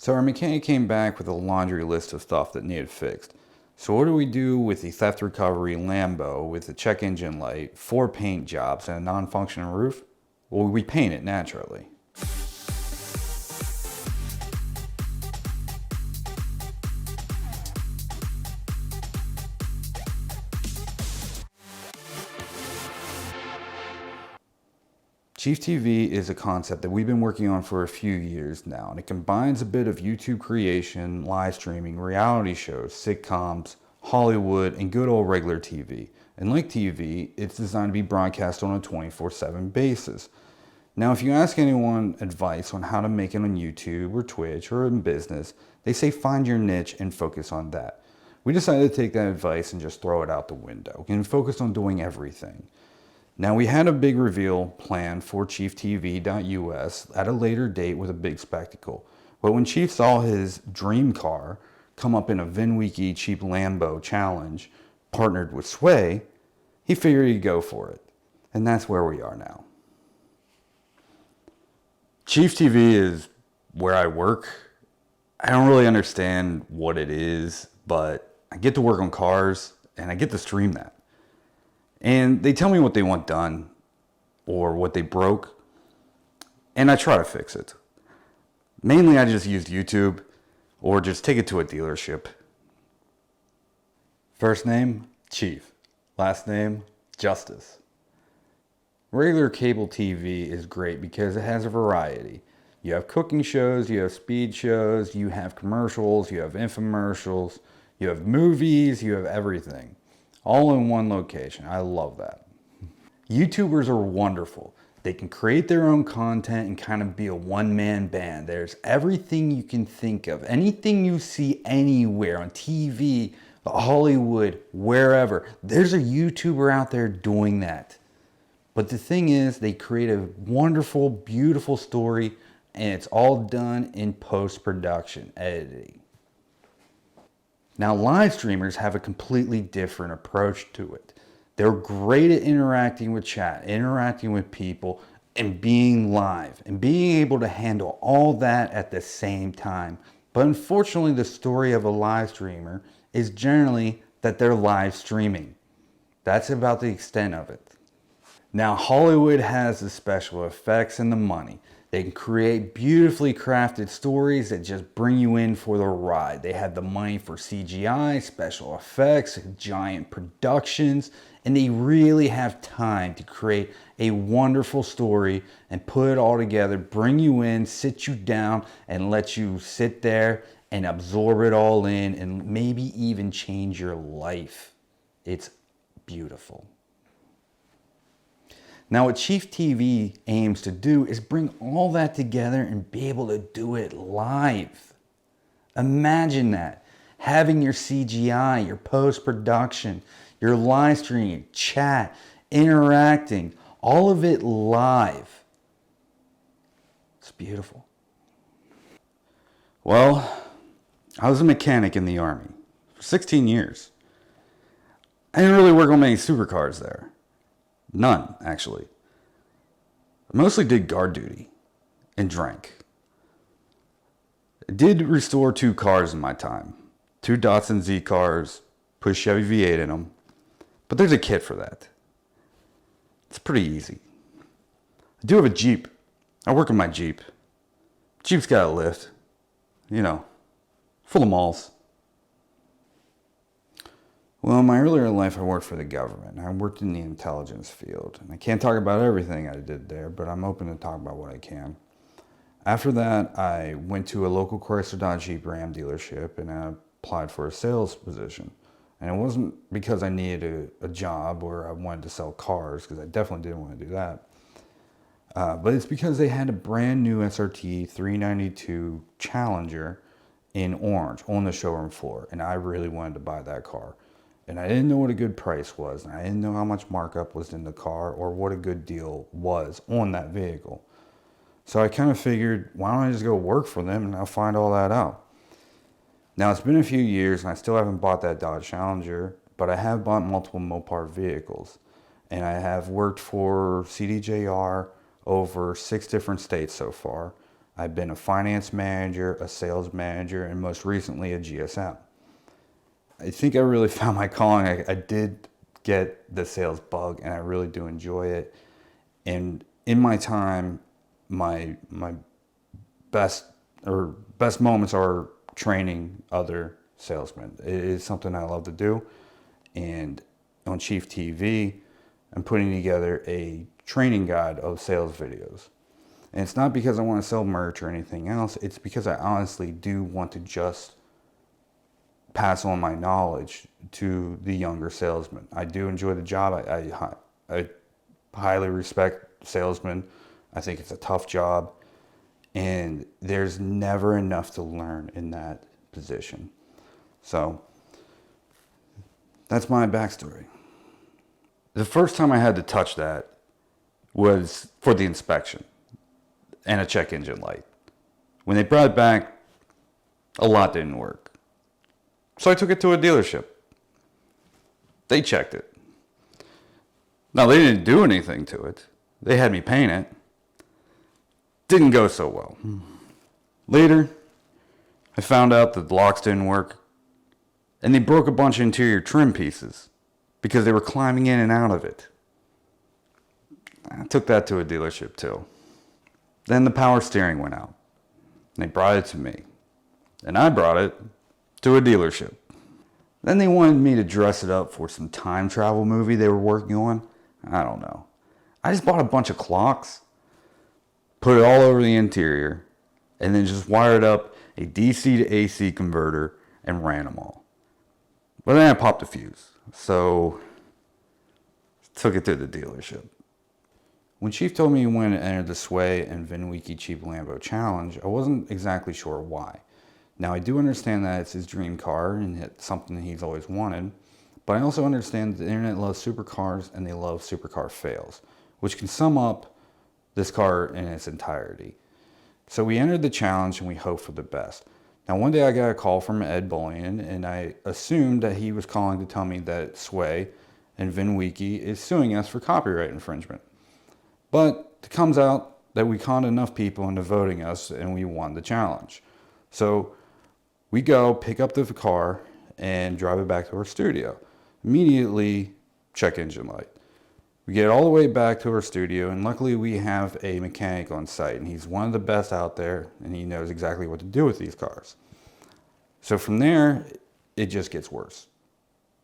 So our mechanic came back with a laundry list of stuff that needed fixed. So what do we do with the theft recovery Lambo with a check engine light, 4 paint jobs, and a non-functioning roof? Well, we paint it naturally. Chief TV is a concept that we've been working on for a few years now, and it combines a bit of YouTube creation, live streaming, reality shows, sitcoms, Hollywood, and good old regular TV. And like TV, it's designed to be broadcast on a 24/7 basis. Now, if you ask anyone advice on how to make it on YouTube or Twitch or in business, they say find your niche and focus on that. We decided to take that advice and just throw it out the window and focus on doing everything. Now, we had a big reveal planned for ChiefTV.us at a later date with a big spectacle. But when Chief saw his dream car come up in a VinWiki cheap Lambo challenge partnered with Sway, he figured he'd go for it. And that's where we are now. Chief TV is where I work. I don't really understand what it is, but I get to work on cars and I get to stream that. And they tell me what they want done or what they broke, and I try to fix it. Mainly I just used YouTube or just take it to a dealership. First name, Chief. Last name, Justice. Regular cable TV is great because it has a variety. You have cooking shows, you have speed shows, you have commercials, you have infomercials, you have movies, you have everything. All in one location. I love that. YouTubers are wonderful. They can create their own content and kind of be a one-man band. There's everything you can think of. Anything you see anywhere on TV, Hollywood, wherever. There's a YouTuber out there doing that. But the thing is, they create a wonderful, beautiful story, and it's all done in post-production, editing. Now, live streamers have a completely different approach to it. They're great at interacting with chat, interacting with people, and being live, and being able to handle all that at the same time. But unfortunately, the story of a live streamer is generally that they're live streaming. That's about the extent of it. Now, Hollywood has the special effects and the money. They can create beautifully crafted stories that just bring you in for the ride. They have the money for CGI, special effects, giant productions, and they really have time to create a wonderful story and put it all together, bring you in, sit you down, and let you sit there and absorb it all in and maybe even change your life. It's beautiful. Now, what Chief TV aims to do is bring all that together and be able to do it live. Imagine that. Having your CGI, your post-production, your live stream, chat, interacting, all of it live. It's beautiful. Well, I was a mechanic in the Army for 16 years. I didn't really work on many supercars there. None, actually. I mostly did guard duty and drank. I did restore 2 cars in my time. 2 Datsun Z cars, put a Chevy V8 in them. But there's a kit for that. It's pretty easy. I do have a Jeep. I work on my Jeep. Jeep's got a lift. You know, full of malls. Well, in my earlier life, I worked for the government. I worked in the intelligence field. And I can't talk about everything I did there, but I'm open to talk about what I can. After that, I went to a local Chrysler Dodge Jeep Ram dealership and I applied for a sales position. And it wasn't because I needed a job or I wanted to sell cars, because I definitely didn't want to do that. But it's because they had a brand new SRT 392 Challenger in orange on the showroom floor. And I really wanted to buy that car. And I didn't know what a good price was. And I didn't know how much markup was in the car or what a good deal was on that vehicle. So I kind of figured, why don't I just go work for them and I'll find all that out. Now, it's been a few years and I still haven't bought that Dodge Challenger, but I have bought multiple Mopar vehicles. And I have worked for CDJR over 6 different states so far. I've been a finance manager, a sales manager, and most recently a GSM. I think I really found my calling. I did get the sales bug, and I really do enjoy it. And in my time, my best moments are training other salesmen. It is something I love to do. And on Chief TV, I'm putting together a training guide of sales videos. And it's not because I want to sell merch or anything else. It's because I honestly do want to just pass on my knowledge to the younger salesmen. I do enjoy the job. I highly respect salesmen. I think it's a tough job. And there's never enough to learn in that position. So that's my backstory. The first time I had to touch that was for the inspection and a check engine light. When they brought it back, a lot didn't work. So I took it to a dealership. They checked it. Now, they didn't do anything to it. They had me paint it. Didn't go so well. Later, I found out that the locks didn't work, and they broke a bunch of interior trim pieces because they were climbing in and out of it. I took that to a dealership too. Then the power steering went out. And they brought it to me. And I brought it to a dealership. Then they wanted me to dress it up for some time travel movie they were working on. I don't know. I just bought a bunch of clocks, put it all over the interior, and then just wired up a DC to AC converter and ran them all. But then I popped a fuse, so took it to the dealership. When Chief told me when to enter the Sway and VinWiki Cheap Lambo Challenge, I wasn't exactly sure why. Now, I do understand that it's his dream car and it's something he's always wanted, but I also understand that the internet loves supercars and they love supercar fails, which can sum up this car in its entirety. So we entered the challenge and we hoped for the best. Now, one day I got a call from Ed Bullion, and I assumed that he was calling to tell me that Sway and VinWiki is suing us for copyright infringement. But it comes out that we conned enough people into voting us and we won the challenge. So we go pick up the car and drive it back to our studio. Immediately, check engine light. We get all the way back to our studio, and luckily we have a mechanic on site, and he's one of the best out there, and he knows exactly what to do with these cars. So from there, it just gets worse.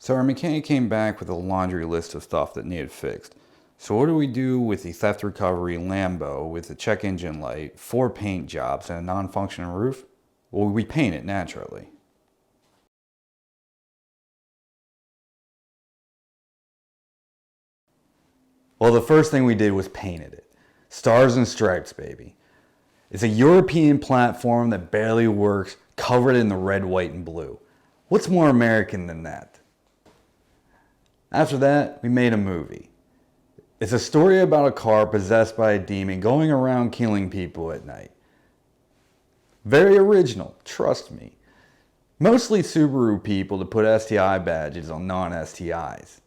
So our mechanic came back with a laundry list of stuff that needed fixed. So what do we do with the theft recovery Lambo with a check engine light, 4 paint jobs, and a non-functioning roof? Well, we paint it naturally. Well, the first thing we did was painted it. Stars and Stripes, baby. It's a European platform that barely works, covered in the red, white, and blue. What's more American than that? After that, we made a movie. It's a story about a car possessed by a demon going around killing people at night. Very original, trust me. Mostly Subaru people to put STI badges on non-STIs.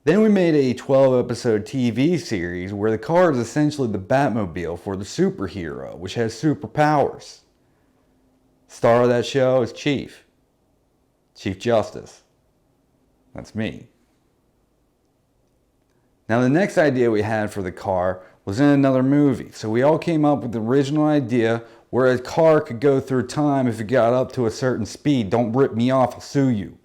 Then we made a 12-episode TV series where the car is essentially the Batmobile for the superhero, which has superpowers. Star of that show is Chief Justice. That's me. Now, the next idea we had for the car was in another movie, so we all came up with the original idea where a car could go through time if it got up to a certain speed. Don't rip me off, I'll sue you.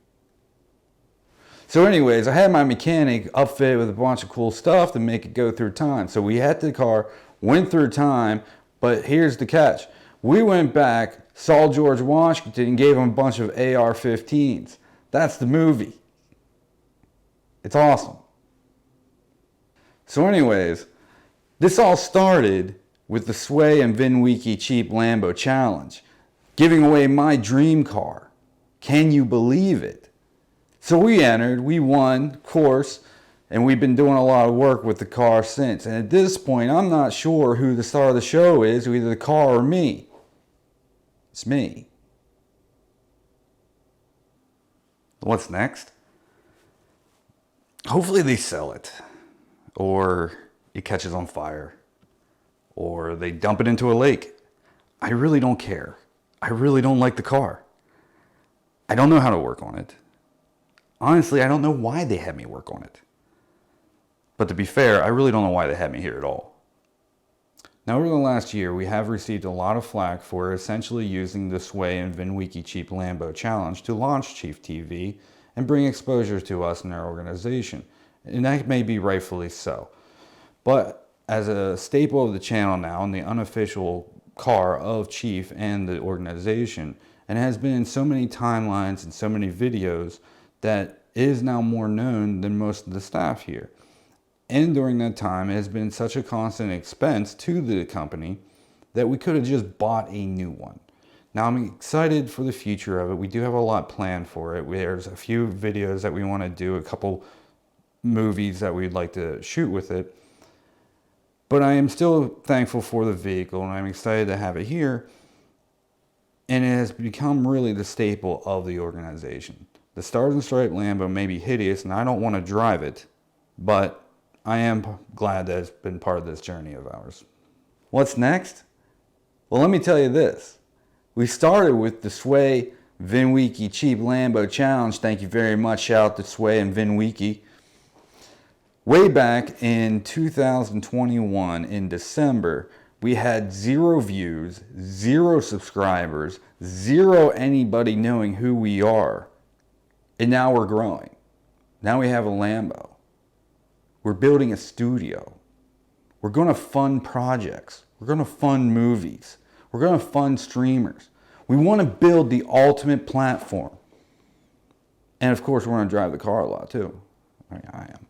So anyways, I had my mechanic upfit with a bunch of cool stuff to make it go through time. So we had the car, went through time, but here's the catch. We went back, saw George Washington, and gave him a bunch of AR-15s. That's the movie. It's awesome. So anyways, this all started with the Sway and VinWiki Cheap Lambo Challenge, giving away my dream car. Can you believe it? So we entered, we won, of course, and we've been doing a lot of work with the car since. And at this point, I'm not sure who the star of the show is, either the car or me. It's me. What's next? Hopefully they sell it, or it catches on fire, or they dump it into a lake. I really don't care. I really don't like the car. I don't know how to work on it. Honestly, I don't know why they had me work on it. But to be fair, I really don't know why they had me here at all. Now, over the last year, we have received a lot of flack for essentially using the Sway and VinWiki Cheap Lambo Challenge to launch Chief TV and bring exposure to us and our organization. And that may be rightfully so. But as a staple of the channel now and the unofficial car of Chief and the organization, and has been in so many timelines and so many videos that it is now more known than most of the staff here. And during that time, it has been such a constant expense to the company that we could have just bought a new one. Now, I'm excited for the future of it. We do have a lot planned for it. There's a few videos that we want to do, a couple movies that we'd like to shoot with it. But I am still thankful for the vehicle, and I'm excited to have it here. And it has become really the staple of the organization. The Stars and Stripes Lambo may be hideous, and I don't want to drive it, but I am glad that it's been part of this journey of ours. What's next? Well, let me tell you this. We started with the Sway VinWiki Cheap Lambo Challenge. Thank you very much. Shout out to Sway and VinWiki. Way back in 2021, in December, we had 0 views, 0 subscribers, 0 anybody knowing who we are. And now we're growing. Now we have a Lambo. We're building a studio. We're going to fund projects. We're going to fund movies. We're going to fund streamers. We want to build the ultimate platform. And of course, we're going to drive the car a lot too. I mean, I am.